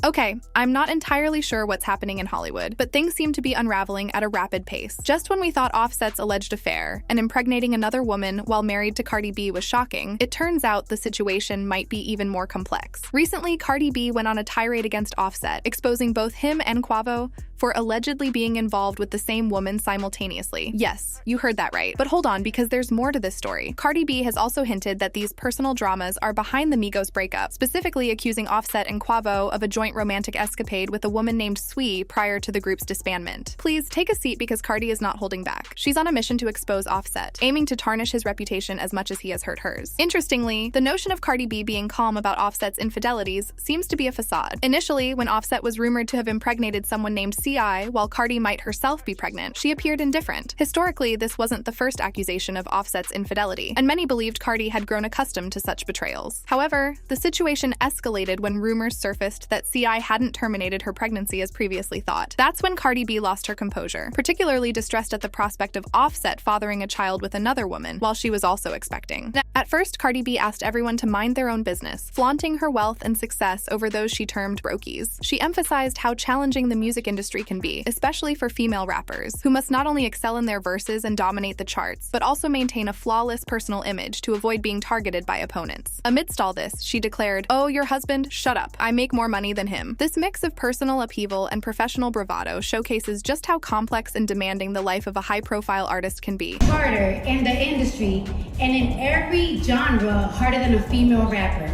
Okay, I'm not entirely sure what's happening in Hollywood, but things seem to be unraveling at a rapid pace. Just when we thought Offset's alleged affair and impregnating another woman while married to Cardi B was shocking, it turns out the situation might be even more complex. Recently, Cardi B went on a tirade against Offset, exposing both him and Quavo for allegedly being involved with the same woman simultaneously. Yes, you heard that right. But hold on, because there's more to this story. Cardi B has also hinted that these personal dramas are behind the Migos breakup, specifically accusing Offset and Quavo of a joint romantic escapade with a woman named Swii prior to the group's disbandment. Please take a seat because Cardi is not holding back. She's on a mission to expose Offset, aiming to tarnish his reputation as much as he has hurt hers. Interestingly, the notion of Cardi B being calm about Offset's infidelities seems to be a facade. Initially, when Offset was rumored to have impregnated someone named CI, while Cardi might herself be pregnant, she appeared indifferent. Historically, this wasn't the first accusation of Offset's infidelity, and many believed Cardi had grown accustomed to such betrayals. However, the situation escalated when rumors surfaced that CI hadn't terminated her pregnancy as previously thought. That's when Cardi B lost her composure, particularly distressed at the prospect of Offset fathering a child with another woman while she was also expecting. At first, Cardi B asked everyone to mind their own business, flaunting her wealth and success over those she termed brokies. She emphasized how challenging the music industry can be, especially for female rappers, who must not only excel in their verses and dominate the charts, but also maintain a flawless personal image to avoid being targeted by opponents. Amidst all this, she declared, "Oh, your husband? Shut up. I make more money than him." This mix of personal upheaval and professional bravado showcases just how complex and demanding the life of a high-profile artist can be. Harder in the industry and in every genre, harder than a female rapper.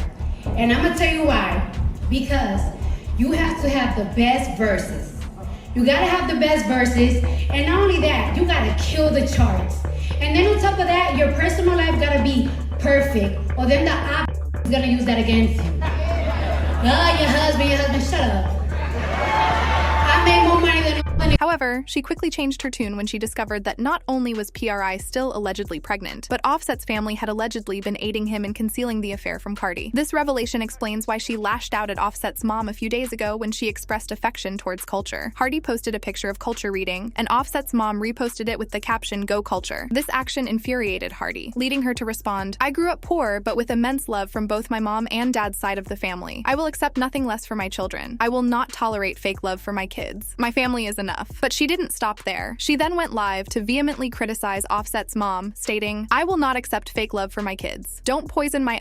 And I'm gonna tell you why. Because you have to have the best verses. You gotta have the best verses, and not only that, you gotta kill the charts. And then on top of that, your personal life gotta be perfect, or then the op is gonna use that against you. Oh, your husband, shut up. I made more money than However, she quickly changed her tune when she discovered that not only was PRI still allegedly pregnant, but Offset's family had allegedly been aiding him in concealing the affair from Cardi. This revelation explains why she lashed out at Offset's mom a few days ago when she expressed affection towards Culture. Hardy posted a picture of Culture reading, and Offset's mom reposted it with the caption, "Go Culture." This action infuriated Hardy, leading her to respond, "I grew up poor, but with immense love from both my mom and dad's side of the family. I will accept nothing less for my children. I will not tolerate fake love for my kids. My family is enough." But she didn't stop there. She then went live to vehemently criticize Offset's mom, stating, "I will not accept fake love for my kids. Don't poison my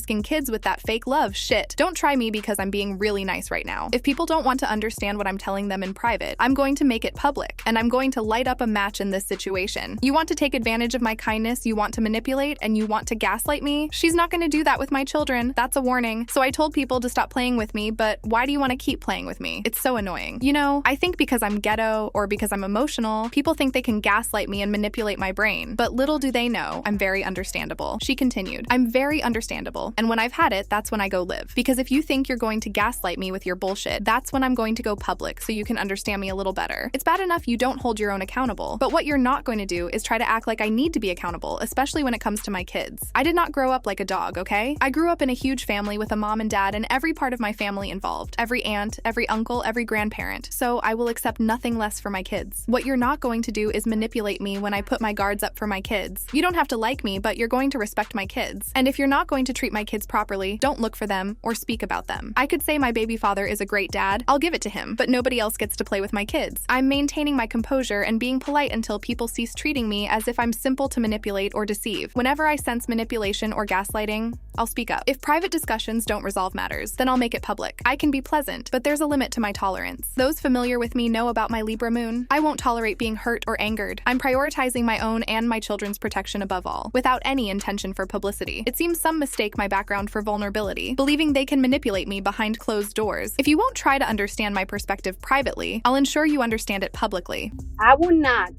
and kids with that fake love shit. Don't try me because I'm being really nice right now. If people don't want to understand what I'm telling them in private, I'm going to make it public, and I'm going to light up a match in this situation. You want to take advantage of my kindness, you want to manipulate, and you want to gaslight me? She's not going to do that with my children. That's a warning. So I told people to stop playing with me, but why do you want to keep playing with me? It's so annoying. You know, I think because I'm ghetto or because I'm emotional, people think they can gaslight me and manipulate my brain. But little do they know, I'm very understandable." She continued, "I'm very understandable, and when I've had it, that's when I go live. Because if you think you're going to gaslight me with your bullshit, that's when I'm going to go public so you can understand me a little better. It's bad enough you don't hold your own accountable, but what you're not going to do is try to act like I need to be accountable, especially when it comes to my kids. I did not grow up like a dog, okay? I grew up in a huge family with a mom and dad and every part of my family involved, every aunt, every uncle, every grandparent, so I will accept nothing less for my kids. What you're not going to do is manipulate me when I put my guards up for my kids. You don't have to like me, but you're going to respect my kids. And if you're not going to treat my kids properly, don't look for them or speak about them. I could say my baby father is a great dad, I'll give it to him, but nobody else gets to play with my kids. I'm maintaining my composure and being polite until people cease treating me as if I'm simple to manipulate or deceive. Whenever I sense manipulation or gaslighting, I'll speak up. If private discussions don't resolve matters, then I'll make it public. I can be pleasant, but there's a limit to my tolerance. Those familiar with me know about my Libra moon. I won't tolerate being hurt or angered. I'm prioritizing my own and my children's protection above all, without any intention for publicity. It seems some mistake my background for vulnerability, believing they can manipulate me behind closed doors. If you won't try to understand my perspective privately, I'll ensure you understand it publicly." I will not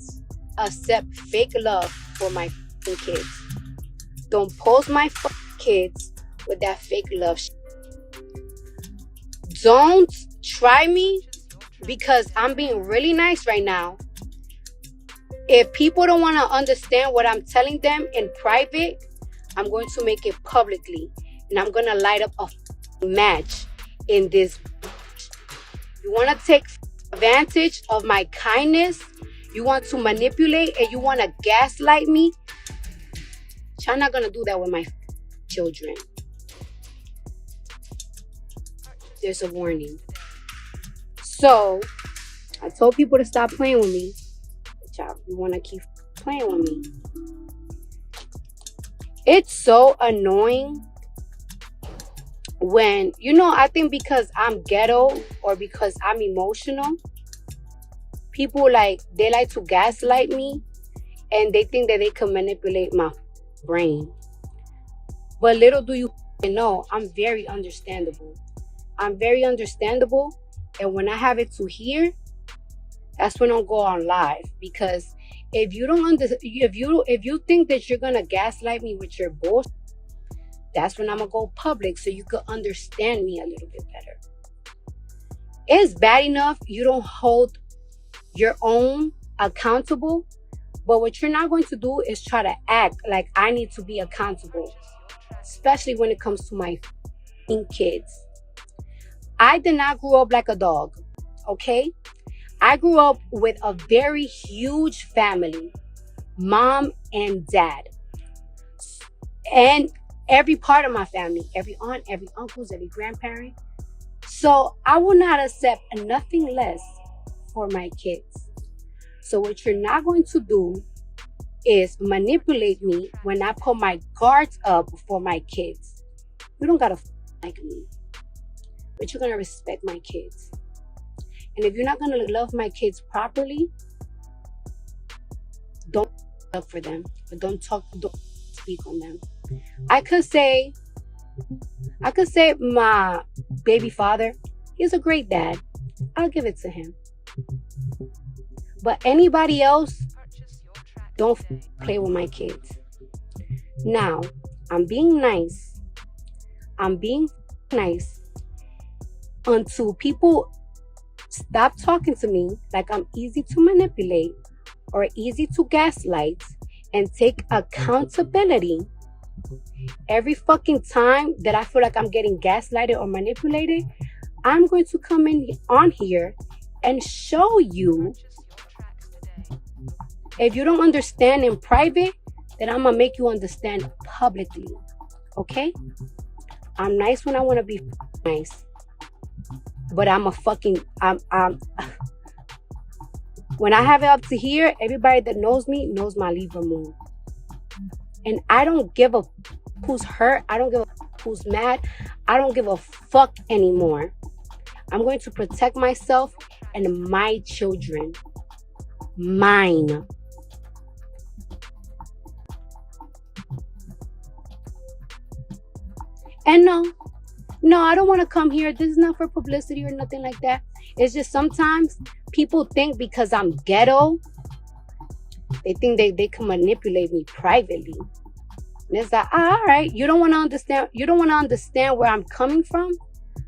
accept fake love for my kids. Don't pose my kids with that fake love. Don't try me because I'm being really nice right now. If people don't want to understand what I'm telling them in private, I'm going to make it publicly. And I'm going to light up a match in this. You want to take advantage of my kindness? You want to manipulate and you want to gaslight me? I'm not going to do that with my children. there's a warning. So I told people to stop playing with me. But y'all, you want to keep playing with me. It's so annoying when, I think because I'm ghetto or because I'm emotional, people they like to gaslight me and they think that they can manipulate my brain. But little do you know, I'm very understandable. I'm very understandable. And when I have it to hear, that's when I'll go on live. Because if you don't if you think that you're gonna gaslight me with your bullshit, that's when I'm gonna go public so you could understand me a little bit better. It's bad enough you don't hold your own accountable, but what you're not going to do is try to act like I need to be accountable, especially when it comes to my kids. I did not grow up like a dog, okay? I grew up with a very huge family, mom and dad, and every part of my family, every aunt, every uncles, every grandparent. So I will not accept nothing less for my kids. So what you're not going to do is manipulate me when I put my guards up for my kids. You don't gotta like me, but you're gonna respect my kids. And if you're not gonna love my kids properly, don't look for them, but don't speak on them. I could say my baby father, he's a great dad. I'll give it to him. But anybody else, don't play with my kids. Now, I'm being nice. I'm being nice until people stop talking to me like I'm easy to manipulate or easy to gaslight and take accountability. Every fucking time that I feel like I'm getting gaslighted or manipulated, I'm going to come on here and show you. If you don't understand in private, then I'm gonna make you understand publicly. Okay? I'm nice when I want to be nice. But when I have it up to here, everybody that knows me knows my Libra moon. And I don't give a who's hurt. I don't give a who's mad. I don't give a fuck anymore. I'm going to protect myself and my children. Mine. And no, I don't want to come here. This is not for publicity or nothing like that. It's just sometimes people think because I'm ghetto, they think they can manipulate me privately. And it's like, all right, you don't want to understand. You don't want to understand where I'm coming from.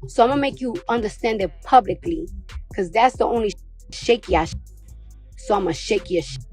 So I'm going to make you understand it publicly. Because that's the only shaky ass. So I'm going to shake your shit.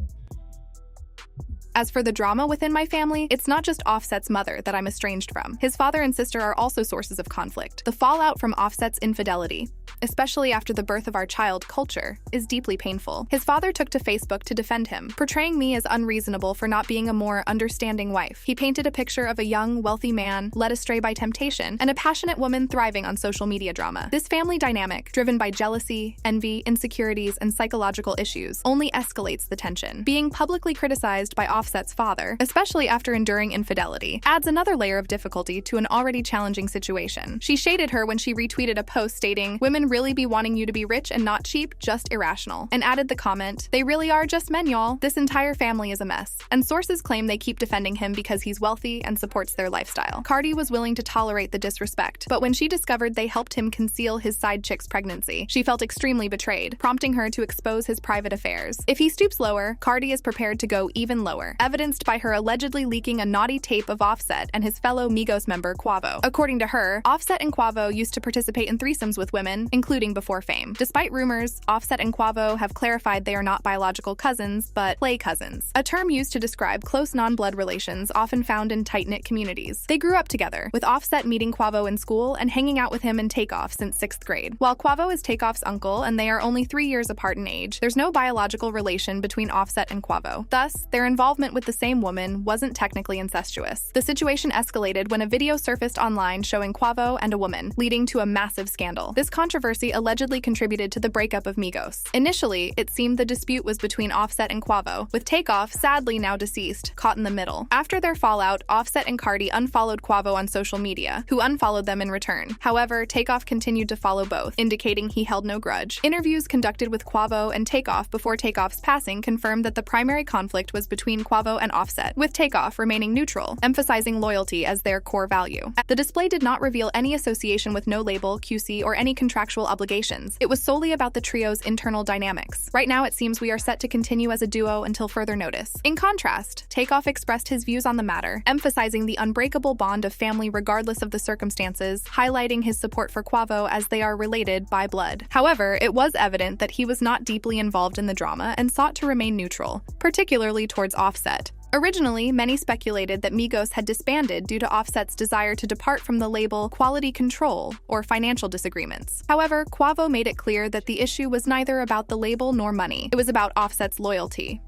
As for the drama within my family, it's not just Offset's mother that I'm estranged from. His father and sister are also sources of conflict. The fallout from Offset's infidelity, especially after the birth of our child, Culture, is deeply painful. His father took to Facebook to defend him, portraying me as unreasonable for not being a more understanding wife. He painted a picture of a young, wealthy man led astray by temptation and a passionate woman thriving on social media drama. This family dynamic, driven by jealousy, envy, insecurities, and psychological issues, only escalates the tension. Being publicly criticized by Offset's father, especially after enduring infidelity, adds another layer of difficulty to an already challenging situation. She shaded her when she retweeted a post stating, "Women really be wanting you to be rich and not cheap, just irrational," and added the comment, "They really are just men, y'all. This entire family is a mess." And sources claim they keep defending him because he's wealthy and supports their lifestyle. Cardi was willing to tolerate the disrespect, but when she discovered they helped him conceal his side chick's pregnancy, she felt extremely betrayed, prompting her to expose his private affairs. If he stoops lower, Cardi is prepared to go even lower, evidenced by her allegedly leaking a naughty tape of Offset and his fellow Migos member Quavo. According to her, Offset and Quavo used to participate in threesomes with women, including before fame. Despite rumors, Offset and Quavo have clarified they are not biological cousins, but play cousins, a term used to describe close non-blood relations often found in tight-knit communities. They grew up together, with Offset meeting Quavo in school and hanging out with him in Takeoff since 6th grade. While Quavo is Takeoff's uncle and they are only 3 years apart in age, there's no biological relation between Offset and Quavo. Thus, their involvement with the same woman wasn't technically incestuous. The situation escalated when a video surfaced online showing Quavo and a woman, leading to a massive scandal. This controversy allegedly contributed to the breakup of Migos. Initially, it seemed the dispute was between Offset and Quavo, with Takeoff, sadly now deceased, caught in the middle. After their fallout, Offset and Cardi unfollowed Quavo on social media, who unfollowed them in return. However, Takeoff continued to follow both, indicating he held no grudge. Interviews conducted with Quavo and Takeoff before Takeoff's passing confirmed that the primary conflict was between Quavo and Offset, with Takeoff remaining neutral, emphasizing loyalty as their core value. The display did not reveal any association with no label, QC, or any contractual obligations. It was solely about the trio's internal dynamics. Right now, it seems we are set to continue as a duo until further notice. In contrast, Takeoff expressed his views on the matter, emphasizing the unbreakable bond of family regardless of the circumstances, highlighting his support for Quavo as they are related by blood. However, it was evident that he was not deeply involved in the drama and sought to remain neutral, particularly towards Offset. Originally, many speculated that Migos had disbanded due to Offset's desire to depart from the label Quality Control or financial disagreements. However, Quavo made it clear that the issue was neither about the label nor money. It was about Offset's loyalty.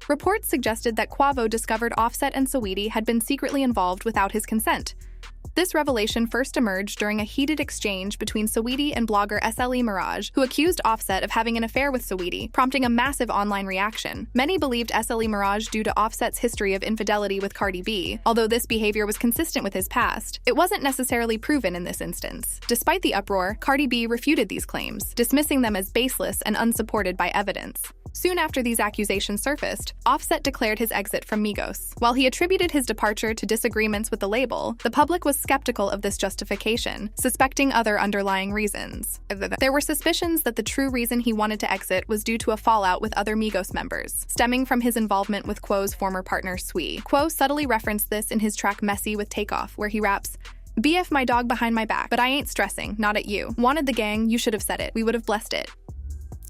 Reports suggested that Quavo discovered Offset and Saweetie had been secretly involved without his consent. This revelation first emerged during a heated exchange between Saweetie and blogger SLE Mirage, who accused Offset of having an affair with Saweetie, prompting a massive online reaction. Many believed SLE Mirage due to Offset's history of infidelity with Cardi B. Although this behavior was consistent with his past, it wasn't necessarily proven in this instance. Despite the uproar, Cardi B refuted these claims, dismissing them as baseless and unsupported by evidence. Soon after these accusations surfaced, Offset declared his exit from Migos. While he attributed his departure to disagreements with the label, the public was skeptical of this justification, suspecting other underlying reasons. There were suspicions that the true reason he wanted to exit was due to a fallout with other Migos members, stemming from his involvement with Quo's former partner Swii. Quo subtly referenced this in his track Messy with Takeoff, where he raps, "BF my dog behind my back, but I ain't stressing, not at you. Wanted the gang, you should have said it, we would have blessed it."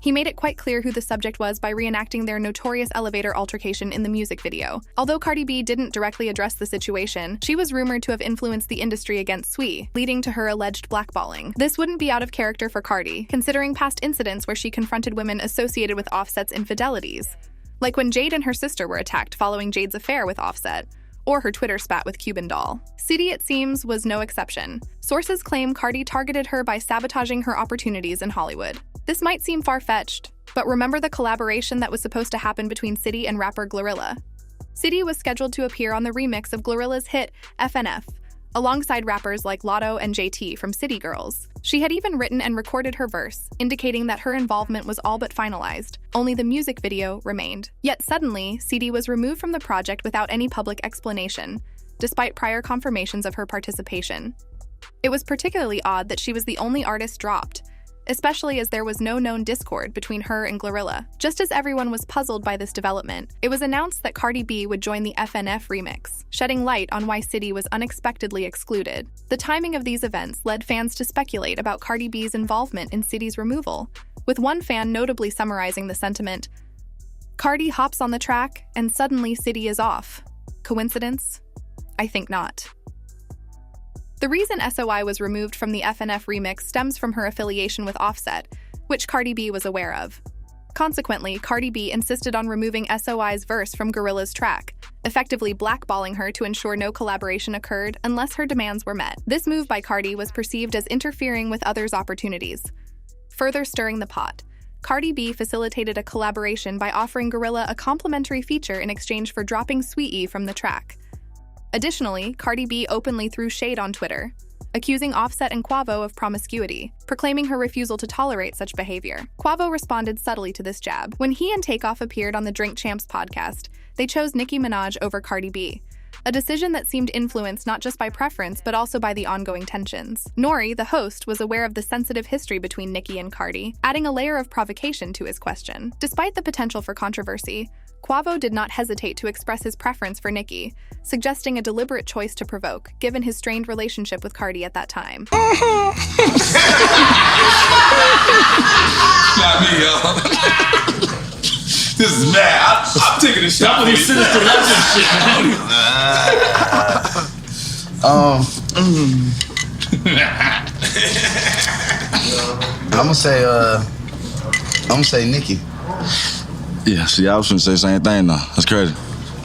He made it quite clear who the subject was by reenacting their notorious elevator altercation in the music video. Although Cardi B didn't directly address the situation, she was rumored to have influenced the industry against Swii, leading to her alleged blackballing. This wouldn't be out of character for Cardi, considering past incidents where she confronted women associated with Offset's infidelities, like when Jade and her sister were attacked following Jade's affair with Offset, or her Twitter spat with Cuban Doll. Saweetie, it seems, was no exception. Sources claim Cardi targeted her by sabotaging her opportunities in Hollywood. This might seem far-fetched, but remember the collaboration that was supposed to happen between Saweetie and rapper Glorilla? Saweetie was scheduled to appear on the remix of Glorilla's hit FNF, alongside rappers like Lotto and JT from City Girls. She had even written and recorded her verse, indicating that her involvement was all but finalized. Only the music video remained. Yet suddenly, Saweetie was removed from the project without any public explanation, despite prior confirmations of her participation. It was particularly odd that she was the only artist dropped, especially as there was no known discord between her and Glorilla. Just as everyone was puzzled by this development, it was announced that Cardi B would join the FNF remix, shedding light on why Saweetie was unexpectedly excluded. The timing of these events led fans to speculate about Cardi B's involvement in Saweetie's removal, with one fan notably summarizing the sentiment, "Cardi hops on the track, and suddenly Saweetie is off. Coincidence? I think not." The reason SOI was removed from the FNF remix stems from her affiliation with Offset, which Cardi B was aware of. Consequently, Cardi B insisted on removing SOI's verse from Gorilla's track, effectively blackballing her to ensure no collaboration occurred unless her demands were met. This move by Cardi was perceived as interfering with others' opportunities, further stirring the pot. Cardi B facilitated a collaboration by offering Gorilla a complimentary feature in exchange for dropping Swii from the track. Additionally, Cardi B openly threw shade on Twitter, accusing Offset and Quavo of promiscuity, proclaiming her refusal to tolerate such behavior. Quavo responded subtly to this jab. When he and Takeoff appeared on the Drink Champs podcast, they chose Nicki Minaj over Cardi B, a decision that seemed influenced not just by preference but also by the ongoing tensions. Nori, the host, was aware of the sensitive history between Nicki and Cardi, adding a layer of provocation to his question. Despite the potential for controversy, Quavo did not hesitate to express his preference for Nicki, suggesting a deliberate choice to provoke, given his strained relationship with Cardi at that time. sinister logic shit, man. I'm gonna say Nikki. Yeah, see, I was gonna say the same thing though. That's crazy.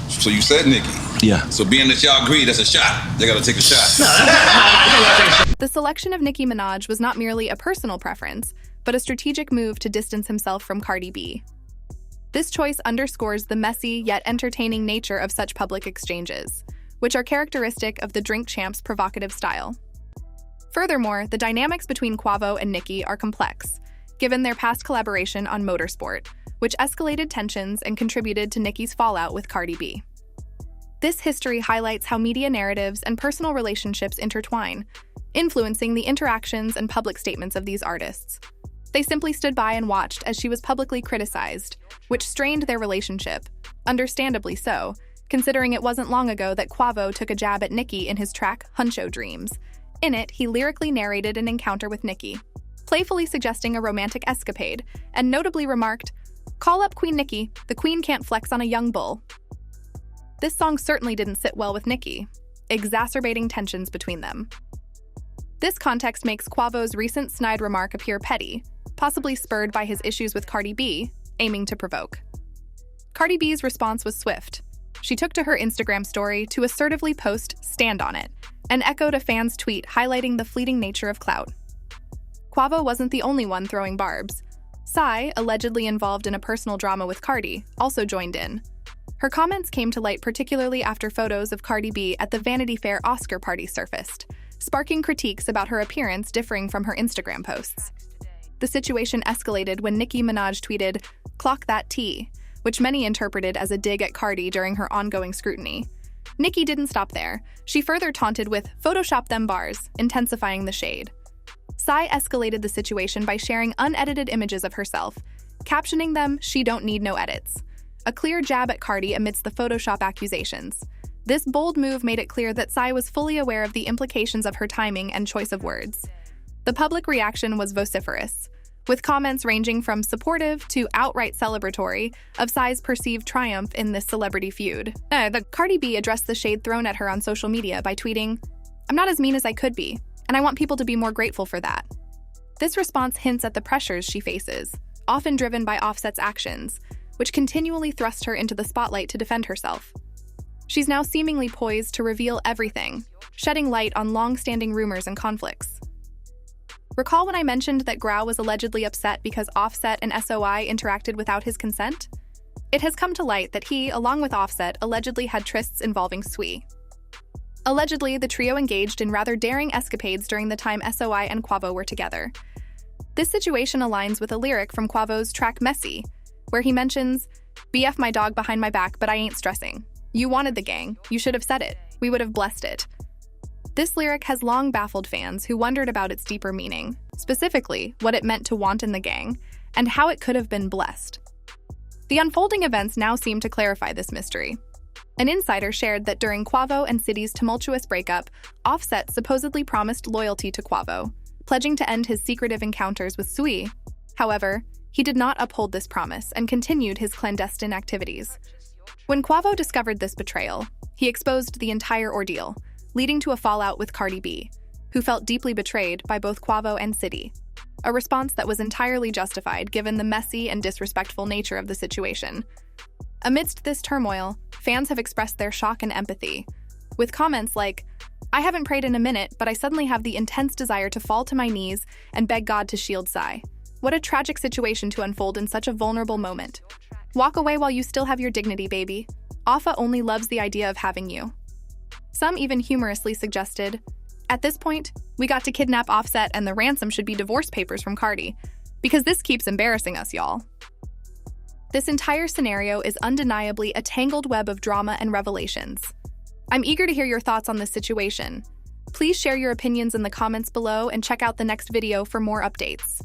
So you said Nikki? Yeah. So being that y'all agree, that's a shot. They gotta take a shot. The selection of Nicki Minaj was not merely a personal preference, but a strategic move to distance himself from Cardi B. This choice underscores the messy yet entertaining nature of such public exchanges, which are characteristic of the Drink Champ's provocative style. Furthermore, the dynamics between Quavo and Nicki are complex, given their past collaboration on Motorsport, which escalated tensions and contributed to Nicki's fallout with Cardi B. This history highlights how media narratives and personal relationships intertwine, influencing the interactions and public statements of these artists. They simply stood by and watched as she was publicly criticized, which strained their relationship, understandably so, considering it wasn't long ago that Quavo took a jab at Nicki in his track Huncho Dreams. In it, he lyrically narrated an encounter with Nicki, playfully suggesting a romantic escapade, and notably remarked, "Call up Queen Nicki, the queen can't flex on a young bull." This song certainly didn't sit well with Nicki, exacerbating tensions between them. This context makes Quavo's recent snide remark appear petty, possibly spurred by his issues with Cardi B, aiming to provoke. Cardi B's response was swift. She took to her Instagram story to assertively post "Stand on it," and echoed a fan's tweet highlighting the fleeting nature of clout. Quavo wasn't the only one throwing barbs. Swii, allegedly involved in a personal drama with Cardi, also joined in. Her comments came to light particularly after photos of Cardi B at the Vanity Fair Oscar party surfaced, sparking critiques about her appearance differing from her Instagram posts. The situation escalated when Nicki Minaj tweeted, "Clock that tea," which many interpreted as a dig at Cardi during her ongoing scrutiny. Nicki didn't stop there. She further taunted with "Photoshop them bars," intensifying the shade. Swii escalated the situation by sharing unedited images of herself, captioning them, "She don't need no edits," a clear jab at Cardi amidst the Photoshop accusations. This bold move made it clear that Swii was fully aware of the implications of her timing and choice of words. The public reaction was vociferous, with comments ranging from supportive to outright celebratory of Swii's perceived triumph in this celebrity feud. The Cardi B addressed the shade thrown at her on social media by tweeting, "I'm not as mean as I could be, and I want people to be more grateful for that." This response hints at the pressures she faces, often driven by Offset's actions, which continually thrust her into the spotlight to defend herself. She's now seemingly poised to reveal everything, shedding light on long-standing rumors and conflicts. Recall when I mentioned that Grau was allegedly upset because Offset and SOI interacted without his consent? It has come to light that he, along with Offset, allegedly had trysts involving Swii. Allegedly, the trio engaged in rather daring escapades during the time SOI and Quavo were together. This situation aligns with a lyric from Quavo's track Messy, where he mentions, "BF my dog behind my back, but I ain't stressing. You wanted the gang. You should have said it. We would have blessed it." This lyric has long baffled fans who wondered about its deeper meaning, specifically what it meant to want in the gang, and how it could have been blessed. The unfolding events now seem to clarify this mystery. An insider shared that during Quavo and City's tumultuous breakup, Offset supposedly promised loyalty to Quavo, pledging to end his secretive encounters with Swii. However, he did not uphold this promise and continued his clandestine activities. When Quavo discovered this betrayal, he exposed the entire ordeal, leading to a fallout with Cardi B, who felt deeply betrayed by both Quavo and City, a response that was entirely justified given the messy and disrespectful nature of the situation. Amidst this turmoil, fans have expressed their shock and empathy, with comments like, "I haven't prayed in a minute, but I suddenly have the intense desire to fall to my knees and beg God to shield Swii. What a tragic situation to unfold in such a vulnerable moment. Walk away while you still have your dignity, baby. Offa only loves the idea of having you." Some even humorously suggested, "At this point, we got to kidnap Offset and the ransom should be divorce papers from Cardi, because this keeps embarrassing us, y'all." This entire scenario is undeniably a tangled web of drama and revelations. I'm eager to hear your thoughts on this situation. Please share your opinions in the comments below and check out the next video for more updates.